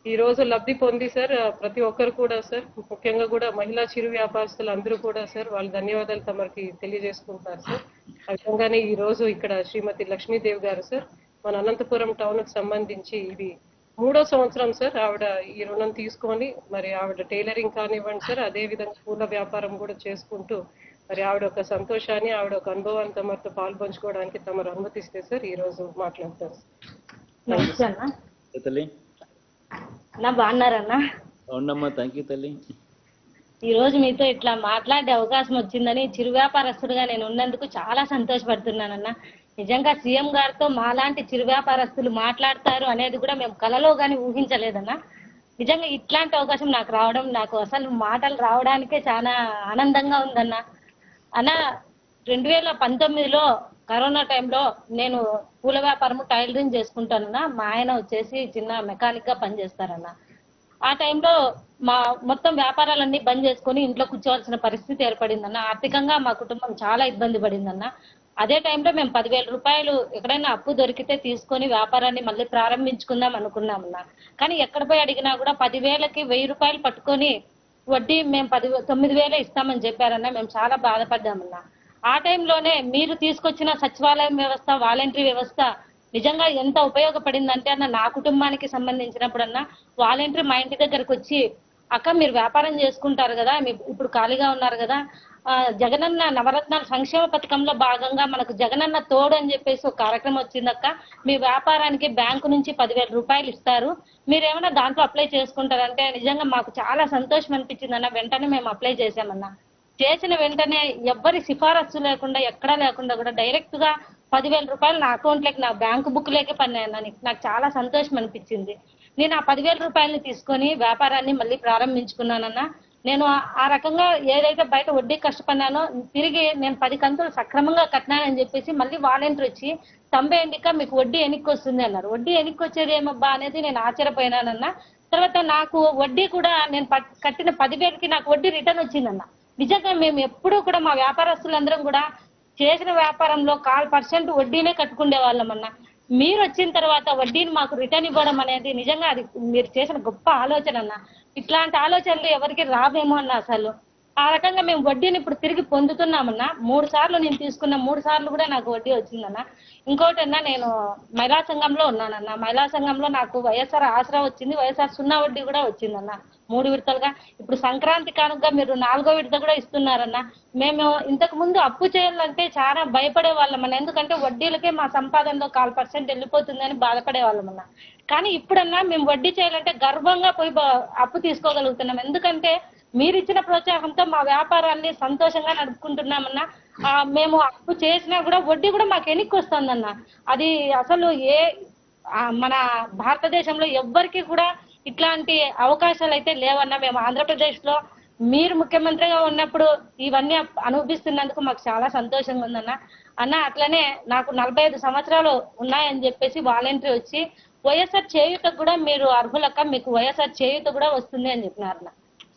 ఈ రోజు లబ్ధి పొంది సార్ ప్రతి ఒక్కరు కూడా సార్, ముఖ్యంగా కూడా మహిళా చిరు వ్యాపారస్తులు అందరూ కూడా సార్ వాళ్ళ ధన్యవాదాలు తమకి తెలియజేసుకుంటారు సార్. ఆ విధంగానే ఈ రోజు ఇక్కడ శ్రీమతి లక్ష్మీదేవి గారు సార్ మన అనంతపురం టౌన్ కు సంబంధించి ఇది 3వ సంవత్సరం సార్ ఆవిడ ఈ రుణం తీసుకొని మరి ఆవిడ టైలరింగ్ కానివ్వండి సార్, అదే విధంగా పూల వ్యాపారం కూడా చేసుకుంటూ మరి ఆవిడ ఒక సంతోషాన్ని ఆవిడ ఒక అనుభవాన్ని తమతో పాల్పంచుకోవడానికి తమరు అనుమతిస్తే సార్ ఈ రోజు మాట్లాడతారు. బాగున్నారన్నా? అవునమ్మా, థ్యాంక్ యూ తల్లి. ఈ రోజు మీతో ఇట్లా మాట్లాడే అవకాశం వచ్చిందని చిరు వ్యాపారస్తుడుగా నేను ఉన్నందుకు చాలా సంతోషపడుతున్నానన్నా. నిజంగా సీఎం గారితో మాలాంటి చిరు వ్యాపారస్తులు మాట్లాడతారు అనేది కూడా మేము కలలో కానీ ఊహించలేదన్నా. నిజంగా ఇట్లాంటి అవకాశం నాకు రావడం, నాకు అసలు మాటలు రావడానికే చాలా ఆనందంగా ఉందన్నా. అన్న 2019లో కరోనా టైంలో నేను పూల వ్యాపారము టైలరింగ్ చేసుకుంటానన్నా. మా ఆయన వచ్చేసి చిన్న మెకానిక్ గా పనిచేస్తారన్న. ఆ టైంలో మా మొత్తం వ్యాపారాలన్నీ బంద్ చేసుకొని ఇంట్లో కూర్చోవాల్సిన పరిస్థితి ఏర్పడిందన్న. ఆర్థికంగా మా కుటుంబం చాలా ఇబ్బంది పడిందన్న. అదే టైంలో మేము 10,000 రూపాయలు ఎక్కడైనా అప్పు దొరికితే తీసుకొని వ్యాపారాన్ని మళ్ళీ ప్రారంభించుకుందాం అనుకున్నామన్నా. కానీ ఎక్కడ పోయి అడిగినా కూడా 10,000కి 1,000 రూపాయలు పట్టుకొని వడ్డీ మేము 9,000 ఇస్తామని చెప్పారన్నా. మేము చాలా బాధపడ్డామన్నా. ఆ టైంలోనే మీరు తీసుకొచ్చిన సచివాలయం వ్యవస్థ, వాలంటరీ వ్యవస్థ నిజంగా ఎంత ఉపయోగపడిందంటే అన్న, నా కుటుంబానికి సంబంధించినప్పుడన్నా వాలంటరీ మా ఇంటి దగ్గరకు వచ్చి, అక్క మీరు వ్యాపారం చేసుకుంటారు కదా, ఇప్పుడు ఖాళీగా ఉన్నారు కదా, జగనన్న నవరత్నాల సంక్షేమ పథకంలో భాగంగా మనకు జగనన్న తోడు అని చెప్పేసి ఒక కార్యక్రమం వచ్చిందక్క. మీ వ్యాపారానికి బ్యాంకు నుంచి 10,000 రూపాయలు ఇస్తారు, మీరేమన్నా దాంట్లో అప్లై చేసుకుంటారంటే నిజంగా మాకు చాలా సంతోషం అనిపించిందన్న. వెంటనే మేము అప్లై చేసామన్నా. చేసిన వెంటనే ఎవ్వరి సిఫారసు లేకుండా, ఎక్కడా లేకుండా కూడా డైరెక్ట్ గా 10,000 రూపాయలు నా అకౌంట్లోకి, నా బ్యాంకు బుక్ లేకే పన్నాయన్న. నాకు చాలా సంతోషం అనిపించింది. నేను ఆ 10,000 రూపాయలని తీసుకొని వ్యాపారాన్ని మళ్ళీ ప్రారంభించుకున్నానన్నా. నేను ఆ రకంగా ఏదైతే బయట వడ్డీ కష్టపడినానో తిరిగి నేను 10 కంతులు సక్రమంగా కట్టినానని చెప్పేసి మళ్ళీ వాలంటీర్ వచ్చి తంబేయండిక మీకు వడ్డీ ఎన్నిక్కి వస్తుంది అన్నారు. వడ్డీ ఎన్నిక్కి వచ్చేది ఏమబ్బా అనేది నేను ఆశ్చర్యపోయినానన్నా. తర్వాత నాకు వడ్డీ కూడా నేను కట్టిన 10,000కి నాకు వడ్డీ రిటర్న్ వచ్చిందన్న. నిజంగా మేము ఎప్పుడూ కూడా మా వ్యాపారస్తులందరం కూడా చేసిన వ్యాపారంలో 1/4% వడ్డీనే కట్టుకునే వాళ్ళమన్నా. మీరు వచ్చిన తర్వాత వడ్డీని మాకు రిటర్న్ ఇవ్వడం అనేది నిజంగా అది మీరు చేసిన గొప్ప ఆలోచన అన్న. ఇట్లాంటి ఆలోచనలు ఎవరికి రావేమో అన్న. అసలు ఆ రకంగా మేము వడ్డీని ఇప్పుడు తిరిగి పొందుతున్నామన్నా. 3 సార్లు నేను తీసుకున్న 3 సార్లు కూడా నాకు వడ్డీ వచ్చిందన్న. ఇంకోటన్నా, నేను మహిళా సంఘంలో ఉన్నానన్న. మహిళా సంఘంలో నాకు వైఎస్ఆర్ ఆసరా వచ్చింది, వైఎస్ఆర్ సున్నా వడ్డీ కూడా వచ్చిందన్న 3 విడతలుగా. ఇప్పుడు సంక్రాంతి కానుక మీరు 4వ విడత కూడా ఇస్తున్నారన్న. మేము ఇంతకు ముందు అప్పు చేయాలంటే చాలా భయపడే వాళ్ళమన్నా. ఎందుకంటే వడ్డీలకే మా సంపాదనలో 1/4% వెళ్ళిపోతుందని బాధపడే వాళ్ళమన్నా. కానీ ఇప్పుడన్నా మేము వడ్డీ చేయాలంటే గర్వంగా పోయి అప్పు తీసుకోగలుగుతున్నాం. ఎందుకంటే మీరు ఇచ్చిన ప్రోత్సాహంతో మా వ్యాపారాన్ని సంతోషంగా నడుపుకుంటున్నామన్నా. మేము అప్పు చేసినా కూడా వడ్డీ కూడా మాకు ఎన్నిక్కి వస్తుందన్న. అది అసలు మన భారతదేశంలో ఎవ్వరికి కూడా ఇట్లాంటి అవకాశాలు అయితే లేవన్నా. మేము ఆంధ్రప్రదేశ్ లో మీరు ముఖ్యమంత్రిగా ఉన్నప్పుడు ఇవన్నీ అనుభవిస్తున్నందుకు మాకు చాలా సంతోషంగా ఉందన్న. అన్న అట్లనే నాకు 45 సంవత్సరాలు ఉన్నాయని చెప్పేసి వాలంటీర్ వచ్చి వైఎస్ఆర్ చేయూతకు కూడా మీరు అర్హులక్క, మీకు వైఎస్ఆర్ చేయూత కూడా వస్తుంది అని చెప్పినారన్న.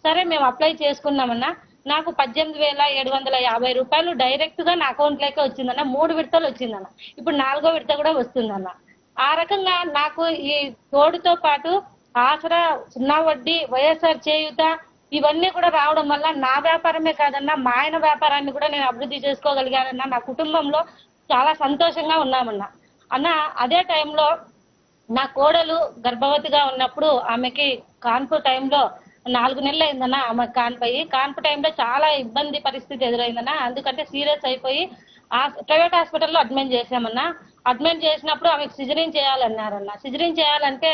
సరే మేము అప్లై చేసుకున్నామన్నా. నాకు 18,750 రూపాయలు డైరెక్ట్ గా నా అకౌంట్ లోకే వచ్చిందన్న. 3 విడతలు వచ్చిందన్న. ఇప్పుడు 4వ విడత కూడా వస్తుందన్న. ఆ రకంగా నాకు ఈ తోడుతో పాటు ఆసరా, సున్నా వడ్డీ, వైఎస్ఆర్ చేయూత ఇవన్నీ కూడా రావడం వల్ల నా వ్యాపారమే కాదన్నా మా ఆయన వ్యాపారాన్ని కూడా నేను అభివృద్ధి చేసుకోగలిగానన్నా. నా కుటుంబంలో చాలా సంతోషంగా ఉన్నామన్నా. అన్న అదే టైంలో నా కోడలు గర్భవతిగా ఉన్నప్పుడు ఆమెకి కాన్పు టైంలో 4 నెలలు అయిందన్న. ఆమె కాన్పు టైంలో చాలా ఇబ్బంది పరిస్థితి ఎదురైందన్న. అందుకంటే సీరియస్ అయిపోయి ప్రైవేట్ హాస్పిటల్లో అడ్మిట్ చేసామన్నా. అడ్మిట్ చేసినప్పుడు ఆమెకు సిజరీన్ చేయాలన్నారన్న. సిజరీన్ చేయాలంటే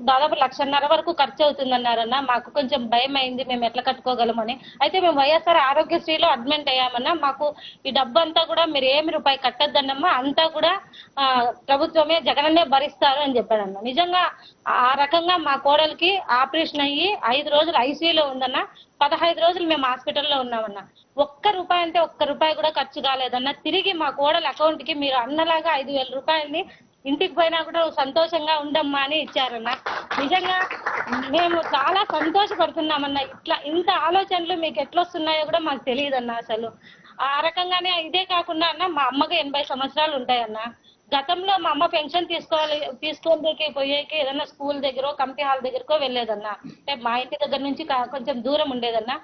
దాదాపు 1,50,000 వరకు ఖర్చు అవుతుందన్నారన్న. మాకు కొంచెం భయం అయింది, మేము ఎట్లా కట్టుకోగలమని. అయితే మేము వైఎస్ఆర్ ఆరోగ్యశ్రీలో అడ్మిట్ అయ్యామన్నా. మాకు ఈ డబ్బు అంతా కూడా మీరు ఏమి రూపాయి కట్టద్దన్నమ్మా, అంతా కూడా ప్రభుత్వమే జగనన్నే భరిస్తారు అని చెప్పాడన్న. నిజంగా ఆ రకంగా మా కోడలికి ఆపరేషన్ అయ్యి 5 రోజులు ఐసీయూలో ఉందన్న. 15 రోజులు మేము హాస్పిటల్లో ఉన్నామన్నా. ₹1 అంటే ₹1 కూడా ఖర్చు కాలేదన్న. తిరిగి మా కోడలి అకౌంట్ కి మీరు అన్నలాగా 5,000 రూపాయలని ఇంటికి పోయినా కూడా సంతోషంగా ఉండమ్మా అని ఇచ్చారన్న. నిజంగా మేము చాలా సంతోషపడుతున్నామన్నా. ఇంత ఆలోచనలు మీకు ఎట్లా వస్తున్నాయో కూడా మాకు తెలియదన్న. అసలు ఆ రకంగానే ఇదే కాకుండా అన్న, మా అమ్మకి 80 సంవత్సరాలు ఉంటాయన్న. గతంలో మా అమ్మ పెన్షన్ తీసుకోనికి పోయేకి ఏదైనా స్కూల్ దగ్గర కమిటీ హాల్ దగ్గరకో వెళ్ళేదన్నా. అంటే మా ఇంటి దగ్గర నుంచి కొంచెం దూరం ఉండేదన్నా.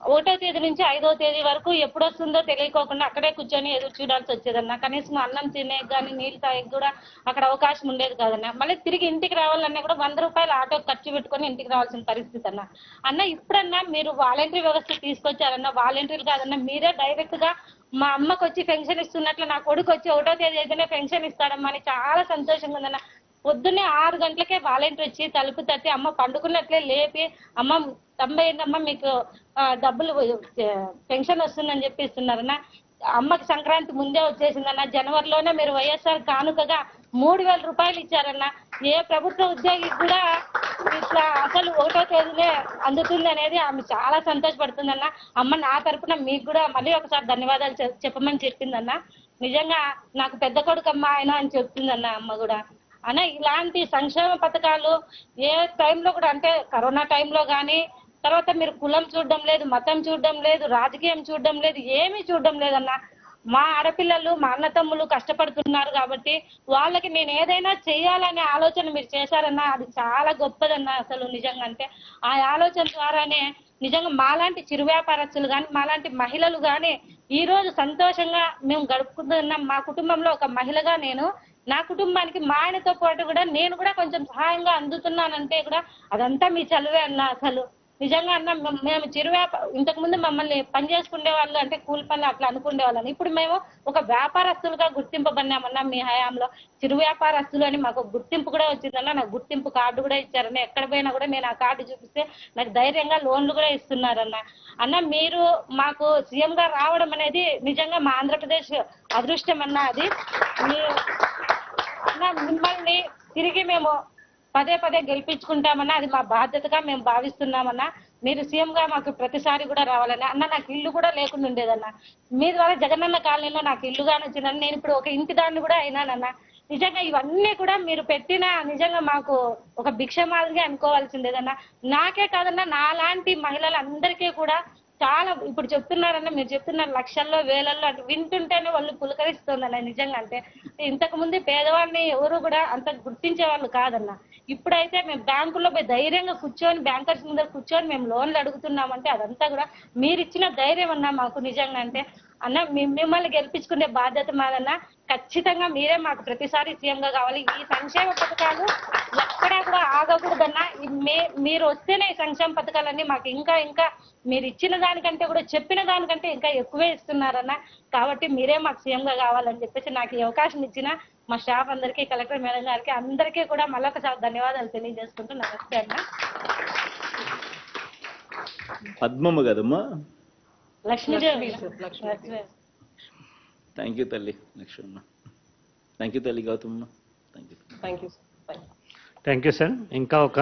1వ తేదీ నుంచి 5వ తేదీ వరకు ఎప్పుడు వస్తుందో తెలియకోకుండా అక్కడే కూర్చొని ఎదురు చూడాల్సి వచ్చేదన్నా. కనీసం అన్నం తినే కానీ నీళ్ళు తాగేకి కూడా అక్కడ అవకాశం ఉండేది కాదన్నా. మళ్ళీ తిరిగి ఇంటికి రావాలన్నా కూడా 100 రూపాయలు ఆటో ఖర్చు పెట్టుకొని ఇంటికి రావాల్సిన పరిస్థితి అన్న. ఇప్పుడన్నా మీరు వాలంటరీ వ్యవస్థ తీసుకొచ్చారన్నా. వాలంటీర్లు కాదన్నా, మీరే డైరెక్ట్ గా మా అమ్మకు వచ్చి పెన్షన్ ఇస్తున్నట్లు నా కొడుకు వచ్చి 1వ తేదీ అయితేనే పెన్షన్ ఇస్తాడమ్మా అని చాలా సంతోషంగా ఉందన్న. పొద్దున్నే 6 గంటలకే వాలంటీర్ వచ్చి తలుపు తట్టి అమ్మ పండుకున్నట్లే లేపి, అమ్మ 90 అమ్మ మీకు డబ్బులు పెన్షన్ వస్తుందని చెప్పి ఇస్తున్నారన్న. అమ్మకి సంక్రాంతి ముందే వచ్చేసిందన్న. జనవరిలోనే మీరు వైఎస్ఆర్ కానుకగా 3000 రూపాయలు ఇచ్చారన్న. ఏ ప్రభుత్వ ఉద్యోగికి కూడా ఇట్లా అసలు 1వ తేదీనే అందుతుంది అనేది ఆమె చాలా సంతోషపడుతుందన్న. అమ్మ నా తరపున మీకు కూడా మళ్ళీ ఒకసారి ధన్యవాదాలు చెప్పమని చెప్పిందన్న. నిజంగా నాకు పెద్ద కొడుకు అమ్మ ఆయన అని చెప్తుందన్న అమ్మ కూడా. అన్న ఇలాంటి సంక్షేమ పథకాలు ఏ టైంలో కూడా, అంటే కరోనా టైంలో కానీ, తర్వాత మీరు కులం చూడడం లేదు, మతం చూడడం లేదు, రాజకీయం చూడడం లేదు, ఏమీ చూడడం లేదన్న. మా ఆడపిల్లలు మా అన్నతమ్ములు కష్టపడుతున్నారు కాబట్టి వాళ్ళకి నేను ఏదైనా చేయాలనే ఆలోచన మీరు చేశారన్నా, అది చాలా గొప్పదన్న. అసలు నిజంగా అంటే ఆ ఆలోచన ద్వారానే నిజంగా మాలాంటి చిరు వ్యాపారస్తులు కానీ, మాలాంటి మహిళలు కానీ ఈ రోజు సంతోషంగా మేము గడుపుకుంటున్నాం. మా కుటుంబంలో ఒక మహిళగా నేను నా కుటుంబానికి మా ఆయనతో పాటు కూడా నేను కూడా కొంచెం సహాయంగా అందుతున్నానంటే కూడా అదంతా మీ చలువే అన్న. అసలు నిజంగా అన్న, మేము ఇంతకు ముందు మమ్మల్ని పని చేసుకునే వాళ్ళు, అంటే కూలి పనులు అట్లా అనుకునే వాళ్ళని, ఇప్పుడు మేము ఒక వ్యాపారస్తులుగా గుర్తింపబడినామన్నా. మీ హయాంలో చిరు వ్యాపారస్తులు అని మాకు గుర్తింపు కూడా వచ్చిందన్న. నాకు గుర్తింపు కార్డు కూడా ఇచ్చారన్న. ఎక్కడ పోయినా కూడా నేను ఆ కార్డు చూపిస్తే నాకు ధైర్యంగా లోన్లు కూడా ఇస్తున్నారన్న. అన్న మీరు మాకు సీఎం గా రావడం అనేది నిజంగా మా ఆంధ్రప్రదేశ్ అదృష్టం అన్న. అది అన్న మిమ్మల్ని తిరిగి మేము పదే గెలిపించుకుంటామన్నా. అది మా బాధ్యతగా మేము భావిస్తున్నామన్నా. మీరు సీఎం గా మాకు ప్రతిసారి కూడా రావాలన్నా. అన్న నాకు ఇల్లు కూడా లేకుండా ఉండేదన్న. మీ ద్వారా జగనన్న కాలనీలో నాకు ఇల్లుగానే వచ్చిందని నేను ఇప్పుడు ఒక ఇంటి దాన్ని కూడా అయినానన్నా. నిజంగా ఇవన్నీ కూడా మీరు పెట్టిన నిజంగా మాకు ఒక భిక్ష మాదిరిగా అనుకోవాల్సిందేదన్నా. నాకే కాదన్నా, నాలాంటి మహిళలందరికీ కూడా చాలా ఇప్పుడు చెప్తున్నారన్న, మీరు చెప్తున్నారు లక్షల్లో వేలల్లో అంటే వింటుంటేనే వాళ్ళు పులకరిస్తుందన్న. నిజంగా అంటే ఇంతకు ముందు పేదవాళ్ళని ఎవరు కూడా అంత గుర్తించే వాళ్ళు కాదన్న. ఇప్పుడైతే మేము బ్యాంకుల్లో పోయి ధైర్యంగా కూర్చొని, బ్యాంకర్స్ ముందర కూర్చొని మేము లోన్లు అడుగుతున్నామంటే అదంతా కూడా మీరు ఇచ్చిన ధైర్యం అన్న మాకు. నిజంగా అంటే అన్న మిమ్మల్ని గెలిపించుకునే బాధ్యత మాదన్న. ఖచ్చితంగా మీరే మాకు ప్రతిసారి సీఎం గా కావాలి. ఈ సంక్షేమ పథకాలు ఎక్కడా కూడా ఆగకూడదన్నా. మీరు వస్తేనే ఈ సంక్షేమ పథకాలన్నీ మాకు ఇంకా మీరు ఇచ్చిన దానికంటే కూడా, చెప్పిన దానికంటే ఇంకా ఎక్కువే ఇస్తున్నారన్న. కాబట్టి మీరే మాకు సీఎం గా కావాలని చెప్పేసి నాకు ఈ అవకాశం ఇచ్చిన మా స్టాఫ్ అందరికీ, కలెక్టర్ మేడం గారికి అందరికీ కూడా మళ్ళొకసారి ధన్యవాదాలు తెలియజేసుకుంటూ నమస్తే అన్న. పద్మమ్మ కదమ్మా? లక్ష్మీదేవి. థ్యాంక్ యూ తల్లి లక్ష్మమ్మ. థ్యాంక్ యూ తల్లి Gautamma. Thank you. Thank you. Thank you sir. ఇంకా ఒక